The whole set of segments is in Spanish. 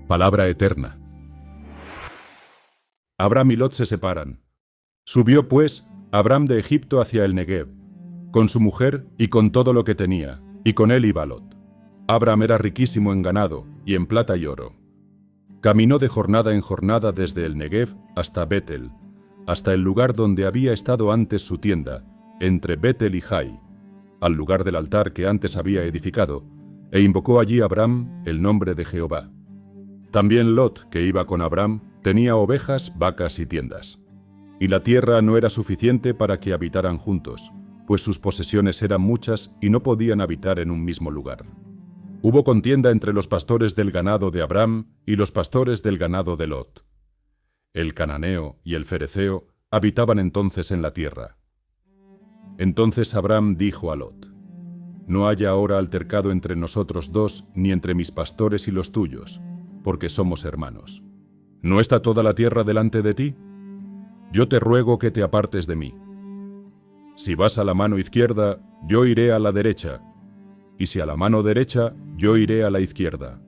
Palabra eterna. Abram y Lot se separan. Subió, pues, Abram de Egipto hacia el Negev, con su mujer y con todo lo que tenía, y con él iba Lot. Abram era riquísimo en ganado y en plata y oro. Caminó de jornada en jornada desde el Negev hasta Betel, hasta el lugar donde había estado antes su tienda, entre Betel y Jai, al lugar del altar que antes había edificado, e invocó allí Abram el nombre de Jehová. También Lot, que iba con Abram, tenía ovejas, vacas y tiendas. Y la tierra no era suficiente para que habitaran juntos, pues sus posesiones eran muchas y no podían habitar en un mismo lugar. Hubo contienda entre los pastores del ganado de Abram y los pastores del ganado de Lot. El cananeo y el fereceo habitaban entonces en la tierra. Entonces Abram dijo a Lot: «No haya ahora altercado entre nosotros dos, ni entre mis pastores y los tuyos, porque somos hermanos. ¿No está toda la tierra delante de ti? Yo te ruego que te apartes de mí. Si vas a la mano izquierda, yo iré a la derecha, y si a la mano derecha, yo iré a la izquierda».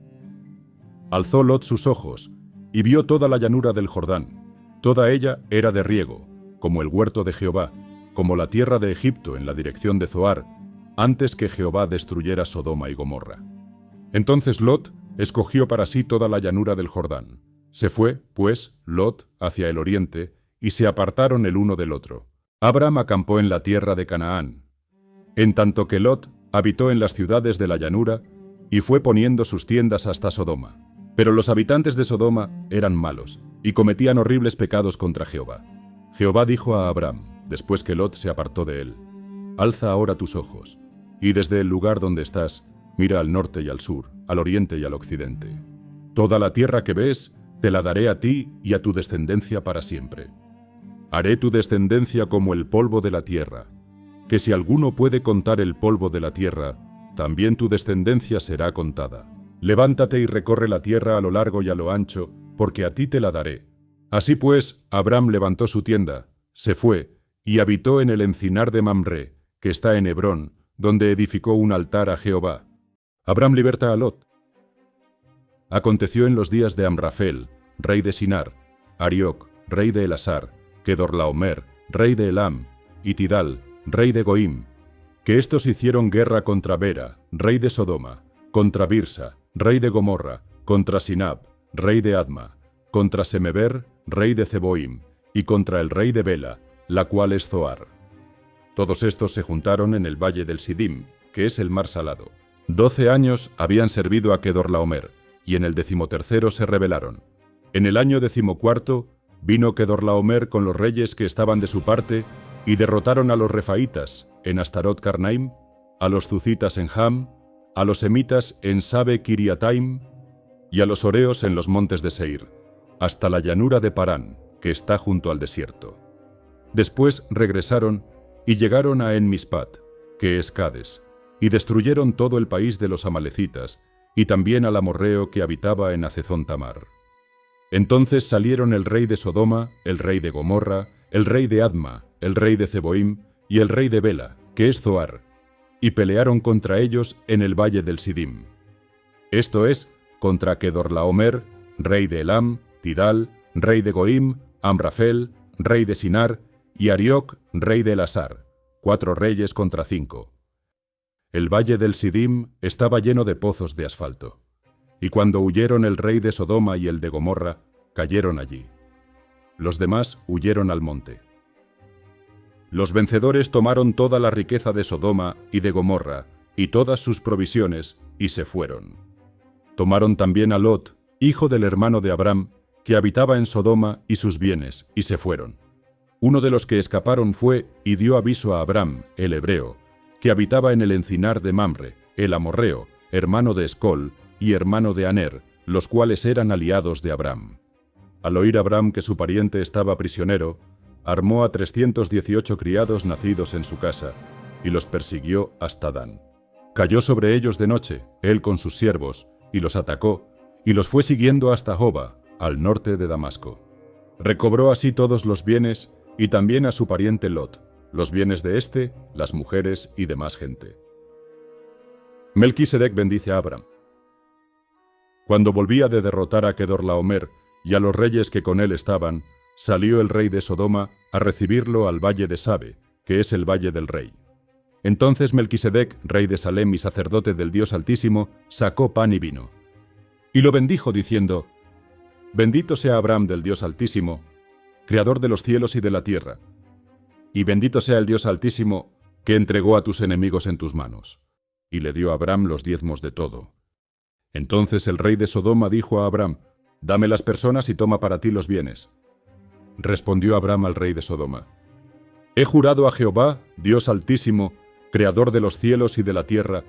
Alzó Lot sus ojos, y vio toda la llanura del Jordán. Toda ella era de riego, como el huerto de Jehová, como la tierra de Egipto en la dirección de Zoar, antes que Jehová destruyera Sodoma y Gomorra. Entonces Lot escogió para sí toda la llanura del Jordán. Se fue, pues, Lot hacia el oriente, y se apartaron el uno del otro. Abram acampó en la tierra de Canaán, en tanto que Lot habitó en las ciudades de la llanura, y fue poniendo sus tiendas hasta Sodoma. Pero los habitantes de Sodoma eran malos, y cometían horribles pecados contra Jehová. Jehová dijo a Abram, después que Lot se apartó de él: «Alza ahora tus ojos, y desde el lugar donde estás, mira al norte y al sur, al oriente y al occidente. Toda la tierra que ves, te la daré a ti y a tu descendencia para siempre. Haré tu descendencia como el polvo de la tierra, que si alguno puede contar el polvo de la tierra, también tu descendencia será contada. Levántate y recorre la tierra a lo largo y a lo ancho, porque a ti te la daré». Así pues, Abram levantó su tienda, se fue, y habitó en el encinar de Mamré, que está en Hebrón, donde edificó un altar a Jehová. Abram liberta a Lot. Aconteció en los días de Amrafel, rey de Sinar, Arioc, rey de Elasar, Kedorlaomer, rey de Elam, y Tidal, rey de Goim, que estos hicieron guerra contra Bera, rey de Sodoma, contra Birsa, rey de Gomorra, contra Sinab, rey de Adma, contra Semeber, rey de Zeboim, y contra el rey de Bela, la cual es Zoar. Todos estos se juntaron en el valle del Sidim, que es el mar salado. 12 años habían servido a Kedorlaomer, y en el 13º se rebelaron. En el año 14 vino Kedorlaomer con los reyes que estaban de su parte, y derrotaron a los refaitas en Astarot Carnaim, a los zucitas en Ham, a los semitas en Sabe Kiriataim, y a los oreos en los montes de Seir, hasta la llanura de Parán, que está junto al desierto. Después regresaron y llegaron a En-Mispat, que es Cades, y destruyeron todo el país de los amalecitas, y también al amorreo que habitaba en Hazezón Tamar. Entonces salieron el rey de Sodoma, el rey de Gomorra, el rey de Adma, el rey de Zeboim y el rey de Bela, que es Zoar, y pelearon contra ellos en el valle del Sidim. Esto es, contra Kedorlaomer, rey de Elam, Tidal, rey de Goim, Amrafel, rey de Sinar, y Arioc, rey de Elasar, 4 reyes contra 5. El valle del Sidim estaba lleno de pozos de asfalto, y cuando huyeron el rey de Sodoma y el de Gomorra, cayeron allí. Los demás huyeron al monte. Los vencedores tomaron toda la riqueza de Sodoma y de Gomorra, y todas sus provisiones, y se fueron. Tomaron también a Lot, hijo del hermano de Abram, que habitaba en Sodoma, y sus bienes, y se fueron. Uno de los que escaparon fue y dio aviso a Abram, el hebreo, que habitaba en el encinar de Mamre, el amorreo, hermano de Escol y hermano de Aner, los cuales eran aliados de Abram. Al oír Abram que su pariente estaba prisionero, armó a 318 criados nacidos en su casa, y los persiguió hasta Dan. Cayó sobre ellos de noche, él con sus siervos, y los atacó, y los fue siguiendo hasta Joba, al norte de Damasco. Recobró así todos los bienes, y también a su pariente Lot, los bienes de éste, las mujeres y demás gente. Melquisedec bendice a Abram. Cuando volvía de derrotar a Kedorlaomer y a los reyes que con él estaban, salió el rey de Sodoma a recibirlo al valle de Sabe, que es el valle del rey. Entonces Melquisedec, rey de Salem y sacerdote del Dios Altísimo, sacó pan y vino. Y lo bendijo diciendo: Bendito sea Abraham del Dios Altísimo, creador de los cielos y de la tierra. Y bendito sea el Dios Altísimo, que entregó a tus enemigos en tus manos. Y le dio a Abraham los diezmos de todo. Entonces el rey de Sodoma dijo a Abraham: Dame las personas y toma para ti los bienes. Respondió Abraham al rey de Sodoma: He jurado a Jehová, Dios Altísimo, creador de los cielos y de la tierra,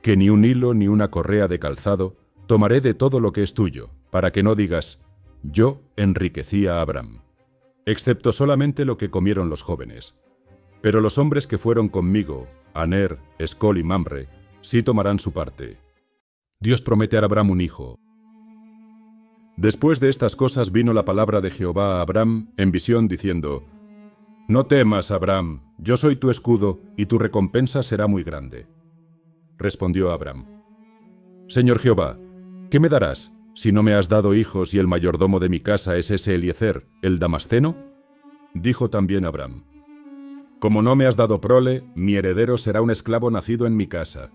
que ni un hilo ni una correa de calzado tomaré de todo lo que es tuyo, para que no digas: yo enriquecí a Abraham, excepto solamente lo que comieron los jóvenes. Pero los hombres que fueron conmigo, Aner, Escol y Mamre, sí tomarán su parte. Dios promete a Abraham un hijo. Después de estas cosas vino la palabra de Jehová a Abraham en visión diciendo: No temas, Abraham, yo soy tu escudo, y tu recompensa será muy grande. Respondió Abraham: Señor Jehová, ¿qué me darás, si no me has dado hijos y el mayordomo de mi casa es ese Eliezer, el damasceno? Dijo también Abraham: Como no me has dado prole, mi heredero será un esclavo nacido en mi casa.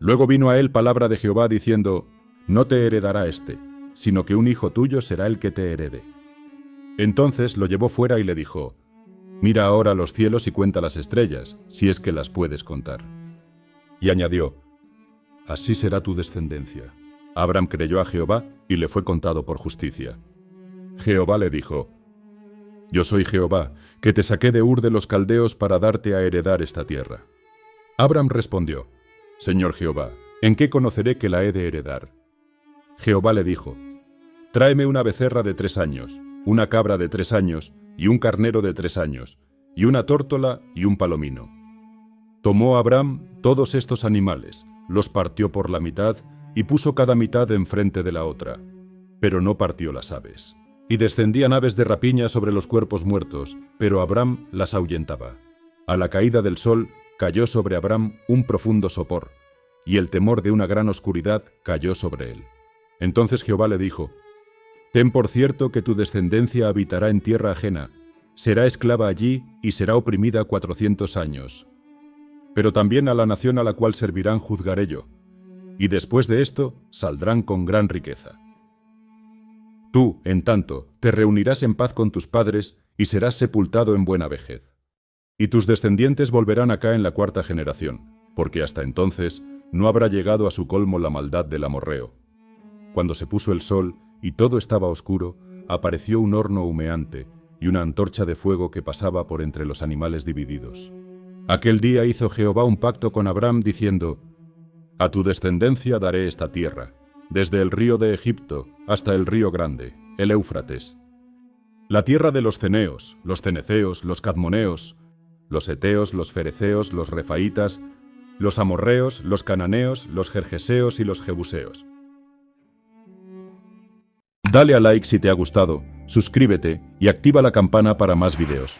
Luego vino a él palabra de Jehová diciendo: No te heredará éste, sino que un hijo tuyo será el que te herede. Entonces lo llevó fuera y le dijo: Mira ahora los cielos y cuenta las estrellas, si es que las puedes contar. Y añadió: Así será tu descendencia. Abraham creyó a Jehová y le fue contado por justicia. Jehová le dijo: Yo soy Jehová, que te saqué de Ur de los Caldeos para darte a heredar esta tierra. Abraham respondió: Señor Jehová, ¿en qué conoceré que la he de heredar? Jehová le dijo: Tráeme una becerra de 3 años, una cabra de 3 años, y un carnero de 3 años, y una tórtola y un palomino. Tomó Abraham todos estos animales, los partió por la mitad, y puso cada mitad enfrente de la otra, pero no partió las aves. Y descendían aves de rapiña sobre los cuerpos muertos, pero Abraham las ahuyentaba. A la caída del sol cayó sobre Abraham un profundo sopor, y el temor de una gran oscuridad cayó sobre él. Entonces Jehová le dijo: Ten por cierto que tu descendencia habitará en tierra ajena, será esclava allí y será oprimida 400 años. Pero también a la nación a la cual servirán juzgaré yo, y después de esto saldrán con gran riqueza. Tú, en tanto, te reunirás en paz con tus padres y serás sepultado en buena vejez. Y tus descendientes volverán acá en la 4ª generación, porque hasta entonces no habrá llegado a su colmo la maldad del amorreo. Cuando se puso el sol y todo estaba oscuro, apareció un horno humeante y una antorcha de fuego que pasaba por entre los animales divididos. Aquel día hizo Jehová un pacto con Abraham diciendo: A tu descendencia daré esta tierra, desde el río de Egipto hasta el río grande, el Éufrates. La tierra de los ceneos, los ceneceos, los cadmoneos, los heteos, los fereceos, los refaitas, los amorreos, los cananeos, los gergeseos y los jebuseos. Dale a like si te ha gustado, suscríbete y activa la campana para más videos.